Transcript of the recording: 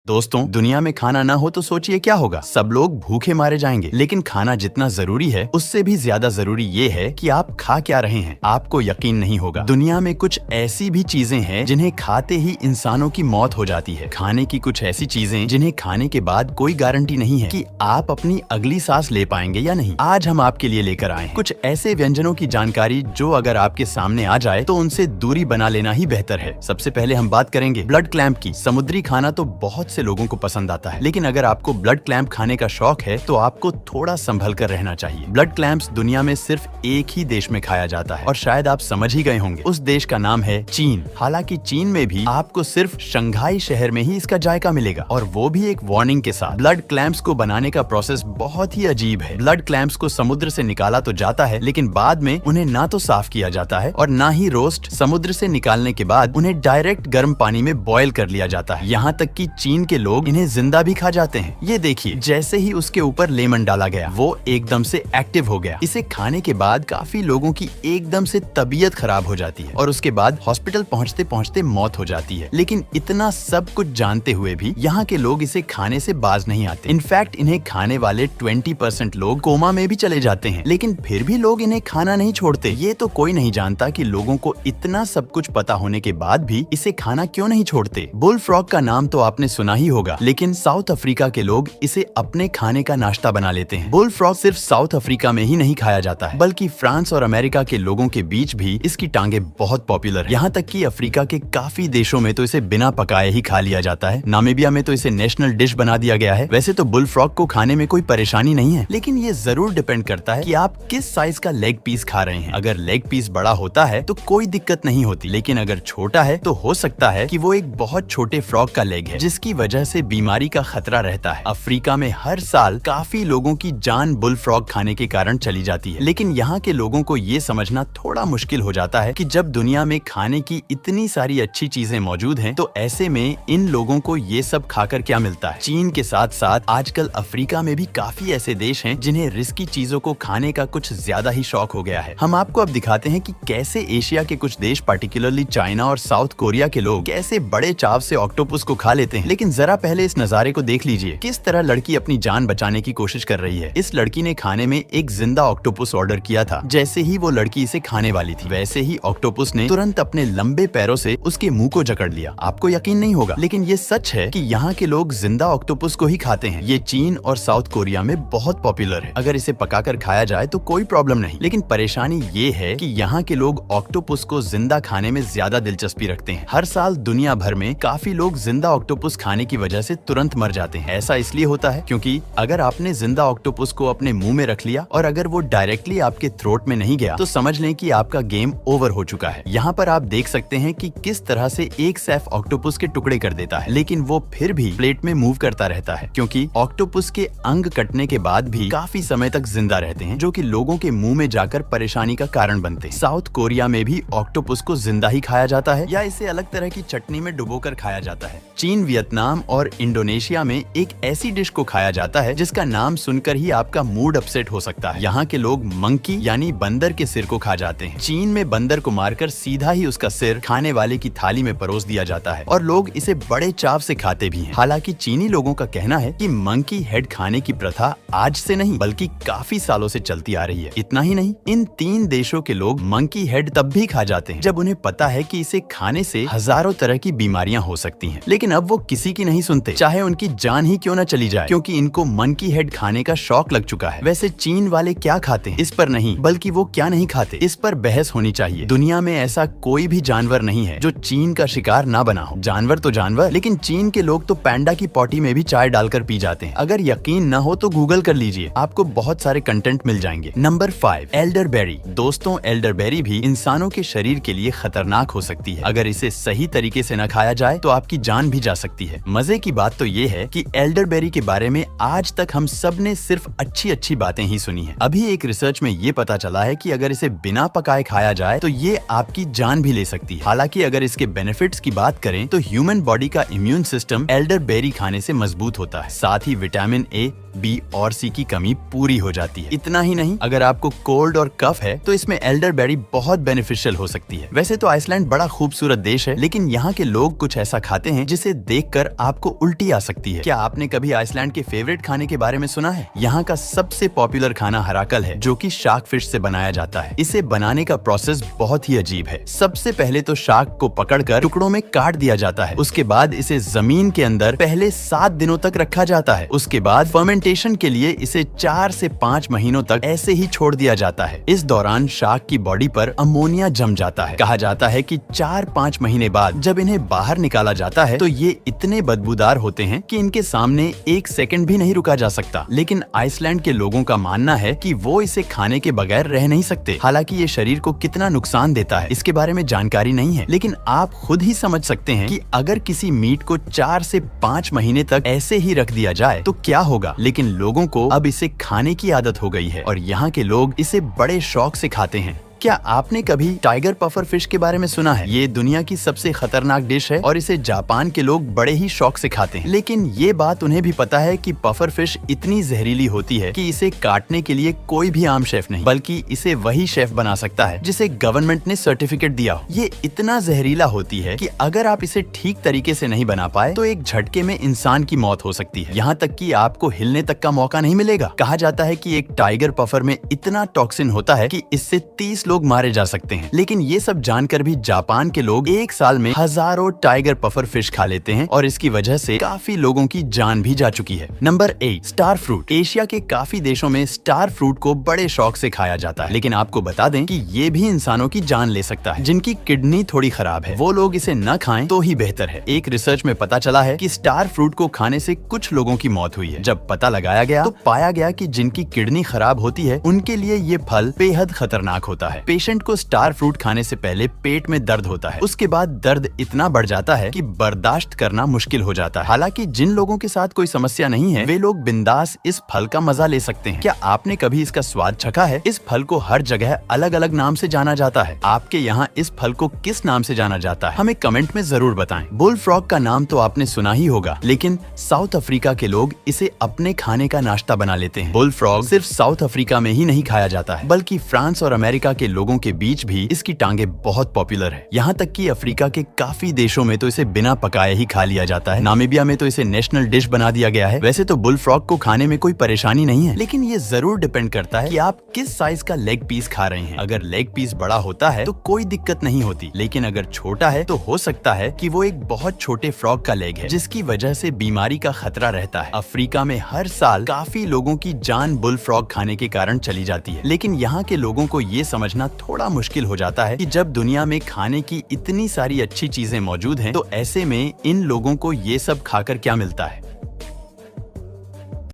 दोस्तों, दुनिया में खाना ना हो तो सोचिए क्या होगा। सब लोग भूखे मारे जाएंगे। लेकिन खाना जितना जरूरी है उससे भी ज्यादा जरूरी ये है कि आप खा क्या रहे हैं। आपको यकीन नहीं होगा, दुनिया में कुछ ऐसी भी चीजें हैं जिन्हें खाते ही इंसानों की मौत हो जाती है। खाने की कुछ ऐसी चीजें जिन्हें खाने के बाद कोई गारंटी नहीं है कि आप अपनी अगली सांस ले पाएंगे या नहीं। आज हम आपके लिए लेकर आए हैं कुछ ऐसे व्यंजनों की जानकारी जो अगर आपके सामने आ जाए तो उनसे दूरी बना लेना ही बेहतर है। सबसे पहले हम बात करेंगे ब्लड क्लैम्प की। समुद्री खाना तो बहुत से लोगों को पसंद आता है, लेकिन अगर आपको ब्लड क्लैम्प खाने का शौक है तो आपको थोड़ा संभल कर रहना चाहिए। ब्लड क्लैम्प्स दुनिया में सिर्फ एक ही देश में खाया जाता है और शायद आप समझ ही गए होंगे। उस देश का नाम है चीन। हालांकि चीन में भी आपको सिर्फ शंघाई शहर में ही इसका जायका मिलेगा, और वो भी एक वार्निंग के साथ। ब्लड क्लैम्प्स को बनाने का प्रोसेस बहुत ही अजीब है। ब्लड क्लैम्प्स को समुद्र से निकाला तो जाता है, लेकिन बाद में उन्हें ना तो साफ किया जाता है और ना ही रोस्ट। समुद्र से निकालने के बाद उन्हें डायरेक्ट गर्म पानी में बॉयल कर लिया जाता है। यहाँ तक कि चीन के लोग इन्हें जिंदा भी खा जाते हैं। ये देखिए, जैसे ही उसके ऊपर लेमन डाला गया वो एकदम से एक्टिव हो गया। इसे खाने के बाद काफी लोगों की एकदम से तबीयत खराब हो जाती है और उसके बाद हॉस्पिटल पहुंचते पहुंचते मौत हो जाती है। लेकिन इतना सब कुछ जानते हुए भी यहाँ के लोग इसे खाने से बाज नहीं आते। इनफैक्ट इन्हें खाने वाले 20% लोग कोमा में भी चले जाते हैं, लेकिन फिर भी लोग इन्हें खाना नहीं छोड़ते। ये तो कोई नहीं जानता कि लोगों को इतना सब कुछ पता होने के बाद भी इसे खाना क्यों नहीं छोड़ते। बुल फ्रॉग का नाम तो आपने सुना ही होगा, लेकिन साउथ अफ्रीका के लोग इसे अपने खाने का नाश्ता बना लेते हैं। बुल फ्रॉग सिर्फ साउथ अफ्रीका में ही नहीं खाया जाता है, बल्कि फ्रांस और अमेरिका के लोगों के बीच भी इसकी टांगे बहुत पॉपुलर है। यहाँ तक कि अफ्रीका के काफी देशों में तो इसे बिना पकाए ही खा लिया जाता है। नामीबिया में तो इसे नेशनल डिश बना दिया गया है। वैसे तो बुल फ्रॉग को खाने में कोई परेशानी नहीं है, लेकिन ये जरूर डिपेंड करता है कि आप किस साइज का लेग पीस खा रहे हैं। अगर लेग पीस बड़ा होता है तो कोई दिक्कत नहीं होती, लेकिन अगर छोटा है तो हो सकता है कि वो एक बहुत छोटे फ्रॉग का लेग है, जिसकी वजह से बीमारी का खतरा रहता है। अफ्रीका में हर साल काफी लोगों की जान बुल फ्रॉग खाने के कारण चली जाती है। लेकिन यहाँ के लोगों को ये समझना थोड़ा मुश्किल हो जाता है कि जब दुनिया में खाने की इतनी सारी अच्छी चीजें मौजूद हैं, तो ऐसे में इन लोगों को ये सब खाकर क्या मिलता है। चीन के साथ साथ आजकल अफ्रीका में भी काफी ऐसे देश हैं जिन्हें रिस्की चीजों को खाने का कुछ ज्यादा ही शौक हो गया है। हम आपको अब दिखाते हैं कि कैसे एशिया के कुछ देश, पार्टिकुलरली चाइना और साउथ कोरिया के लोग, कैसे बड़े चाव से ऑक्टोपस को खा लेते हैं। लेकिन जरा पहले इस नजारे को देख लीजिए, किस तरह लड़की अपनी जान बचाने की कोशिश कर रही है। इस लड़की ने खाने में एक जिंदा ऑक्टोपस ऑर्डर किया था। जैसे ही वो लड़की इसे खाने वाली थी, वैसे ही ऑक्टोपस ने तुरंत अपने लंबे पैरों से उसके मुंह को जकड़ लिया। आपको यकीन नहीं होगा, लेकिन ये सच है कि यहाँ के लोग जिंदा ऑक्टोपस को ही खाते हैं। ये चीन और साउथ कोरिया में बहुत पॉपुलर है। अगर इसे पकाकर खाया जाए तो कोई प्रॉब्लम नहीं, लेकिन परेशानी ये है कि यहाँ के लोग ऑक्टोपस को जिंदा खाने में ज्यादा दिलचस्पी रखते हैं। हर साल दुनिया भर में काफी लोग जिंदा ऑक्टोपस खाने की वजह से तुरंत मर जाते हैं। ऐसा इसलिए होता है क्योंकि अगर आपने जिंदा ऑक्टोपस को अपने मुंह में रख लिया और अगर वो डायरेक्टली आपके थ्रोट में नहीं गया तो समझ लें कि आपका गेम ओवर हो चुका है। यहाँ पर आप देख सकते हैं कि किस तरह से एक सैफ ऑक्टोपस के टुकड़े कर देता है, लेकिन वो फिर भी प्लेट में मूव करता रहता है, क्योंकि ऑक्टोपस के अंग कटने के बाद भी काफी समय तक जिंदा रहते हैं, जो कि लोगों के मुंह में जाकर परेशानी का कारण बनते हैं। साउथ कोरिया में भी ऑक्टोपस को जिंदा ही खाया जाता है या इसे अलग तरह की चटनी में डुबोकर खाया जाता है। चीन, वियतनाम और इंडोनेशिया में एक ऐसी डिश को खाया जाता है जिसका नाम सुनकर ही आपका मूड अपसेट हो सकता है। यहाँ के लोग मंकी यानी बंदर के सिर को खा जाते हैं। चीन में बंदर को मारकर सीधा ही उसका सिर खाने वाले की थाली में परोस दिया जाता है और लोग इसे बड़े चाव से खाते भी हैं। हालांकि चीनी लोगों का कहना है कि मंकी हेड खाने की प्रथा आज से नहीं बल्कि काफी सालों से चलती आ रही है। इतना ही नहीं, इन 3 देशों के लोग मंकी हेड तब भी खा जाते हैं जब उन्हें पता है कि इसे खाने से हजारों तरह की बीमारियां हो सकती हैं। लेकिन अब वो किसी की नहीं सुनते, चाहे उनकी जान ही क्यों न चली जाए, क्योंकि इनको मंकी हेड खाने का शौक लग चुका है। वैसे चीन वाले क्या खाते हैं इस पर नहीं, बल्कि वो क्या नहीं खाते इस पर बहस होनी चाहिए। दुनिया में ऐसा कोई भी जानवर नहीं है जो चीन का शिकार ना बना हो। जानवर तो जानवर, लेकिन चीन के लोग तो पैंडा की पॉटी में भी चाय डालकर पी जाते हैं। अगर यकीन न हो तो गूगल कर लीजिए, आपको बहुत सारे कंटेंट मिल जाएंगे। Number 5, elderberry. दोस्तों, एल्डरबेरी भी इंसानों के शरीर के लिए खतरनाक हो सकती है। अगर इसे सही तरीके से न खाया जाए तो आपकी जान भी जा सकती है। मजे की बात तो ये है कि एल्डरबेरी के बारे में आज तक हम सब ने सिर्फ अच्छी बातें ही सुनी है। अभी एक रिसर्च में ये पता चला है कि अगर इसे बिना पकाए खाया जाए तो ये आपकी जान भी ले सकती है। हालांकि अगर इसके बेनिफिट्स की बात करें तो ह्यूमन बॉडी का इम्यून सिस्टम एल्डरबेरी खाने से मजबूत होता है। साथ ही विटामिन ए, बी और सी की कमी पूरी हो जाती है। इतना ही नहीं, अगर आपको कोल्ड और कफ है तो इसमें एल्डरबेरी बहुत बेनिफिशियल हो सकती है। वैसे तो आइसलैंड बड़ा खूबसूरत देश है, लेकिन यहाँ के लोग कुछ ऐसा खाते हैं जिसे देखकर आपको उल्टी आ सकती है। क्या आपने कभी आइसलैंड के फेवरेट खाने के बारे में सुना है? यहाँ का सबसे पॉपुलर खाना हराकल है, जो कि शार्क फिश से बनाया जाता है। इसे बनाने का प्रोसेस बहुत ही अजीब है। सबसे पहले तो शार्क को पकड़कर टुकड़ों में काट दिया जाता है। उसके बाद इसे जमीन के अंदर पहले 7 दिनों तक रखा जाता है। उसके बाद फर्मेंटेशन के लिए इसे 4 से 5 महीनों तक ऐसे ही छोड़ दिया जाता है। इस दौरान शार्क की बॉडी पर अमोनिया जम जाता है। कहा जाता है कि 4-5 महीने बाद जब इन्हें बाहर निकाला जाता है तो ये इतने बदबूदार होते हैं कि इनके सामने 1 सेकंड भी नहीं रुका जा सकता। लेकिन आइसलैंड के लोगों का मानना है कि वो इसे खाने के बगैर रह नहीं सकते। हालांकि ये शरीर को कितना नुकसान देता है इसके बारे में जानकारी नहीं है, लेकिन आप खुद ही समझ सकते हैं कि अगर किसी मीट को 4 से 5 महीने तक ऐसे ही रख दिया जाए तो क्या होगा। लेकिन लोगों को अब इसे खाने की आदत हो गई है और यहाँ के लोग इसे बड़े शौक से खाते हैं। क्या आपने कभी टाइगर पफर फिश के बारे में सुना है? ये दुनिया की सबसे खतरनाक डिश है और इसे जापान के लोग बड़े ही शौक से खाते हैं। लेकिन ये बात उन्हें भी पता है कि पफर फिश इतनी जहरीली होती है कि इसे काटने के लिए कोई भी आम शेफ नहीं, बल्कि इसे वही शेफ बना सकता है जिसे गवर्नमेंट ने सर्टिफिकेट दिया हो। ये इतना जहरीला होती है कि अगर आप इसे ठीक तरीके से नहीं बना पाए तो एक झटके में इंसान की मौत हो सकती है। यहाँ तक कि आपको हिलने तक का मौका नहीं मिलेगा। कहा जाता है कि एक टाइगर पफर में इतना टॉक्सिन होता है कि इससे 30 लोग मारे जा सकते हैं। लेकिन ये सब जानकर भी जापान के लोग एक साल में हजारों टाइगर पफर फिश खा लेते हैं और इसकी वजह से काफी लोगों की जान भी जा चुकी है। Number 8, star fruit. एशिया के काफी देशों में स्टार फ्रूट को बड़े शौक से खाया जाता है, लेकिन आपको बता दें कि ये भी इंसानों की जान ले सकता है। जिनकी किडनी थोड़ी खराब है वो लोग इसे न खाएं तो ही बेहतर है। एक रिसर्च में पता चला है कि स्टार फ्रूट को खाने से कुछ लोगों की मौत हुई है। जब पता लगाया गया तो पाया गया कि जिनकी किडनी खराब होती है उनके लिए ये फल बेहद खतरनाक होता है। पेशेंट को स्टार फ्रूट खाने से पहले पेट में दर्द होता है, उसके बाद दर्द इतना बढ़ जाता है कि बर्दाश्त करना मुश्किल हो जाता है। हालांकि जिन लोगों के साथ कोई समस्या नहीं है वे लोग बिंदास इस फल का मजा ले सकते हैं। क्या आपने कभी इसका स्वाद चखा है? इस फल को हर जगह अलग अलग नाम से जाना जाता है। आपके यहाँ इस फल को किस नाम से जाना जाता है हमें कमेंट में जरूर बताएं। बुल फ्रॉग का नाम तो आपने सुना ही होगा, लेकिन साउथ अफ्रीका के लोग इसे अपने खाने का नाश्ता बना लेते हैं। बुल फ्रॉग सिर्फ साउथ अफ्रीका में ही नहीं खाया जाता है, बल्कि फ्रांस और अमेरिका के लोगों के बीच भी इसकी टांगे बहुत पॉपुलर है। यहाँ तक कि अफ्रीका के काफी देशों में तो इसे बिना पकाए ही खा लिया जाता है। नामीबिया में तो इसे नेशनल डिश बना दिया गया है। वैसे तो बुल फ्रॉग को खाने में कोई परेशानी नहीं है, लेकिन ये जरूर डिपेंड करता है कि आप किस साइज का लेग पीस खा रहे हैं। अगर लेग पीस बड़ा होता है तो कोई दिक्कत नहीं होती, लेकिन अगर छोटा है तो हो सकता है कि वो एक बहुत छोटे फ्रॉग का लेग है, जिसकी वजह से बीमारी का खतरा रहता है। अफ्रीका में हर साल काफी लोगों की जान बुल फ्रॉग खाने के कारण चली जाती है, लेकिन यहाँ के लोगों को ये समझना थोड़ा मुश्किल हो जाता है कि जब दुनिया में खाने की इतनी सारी अच्छी चीजें मौजूद हैं तो ऐसे में इन लोगों को ये सब खाकर क्या मिलता है।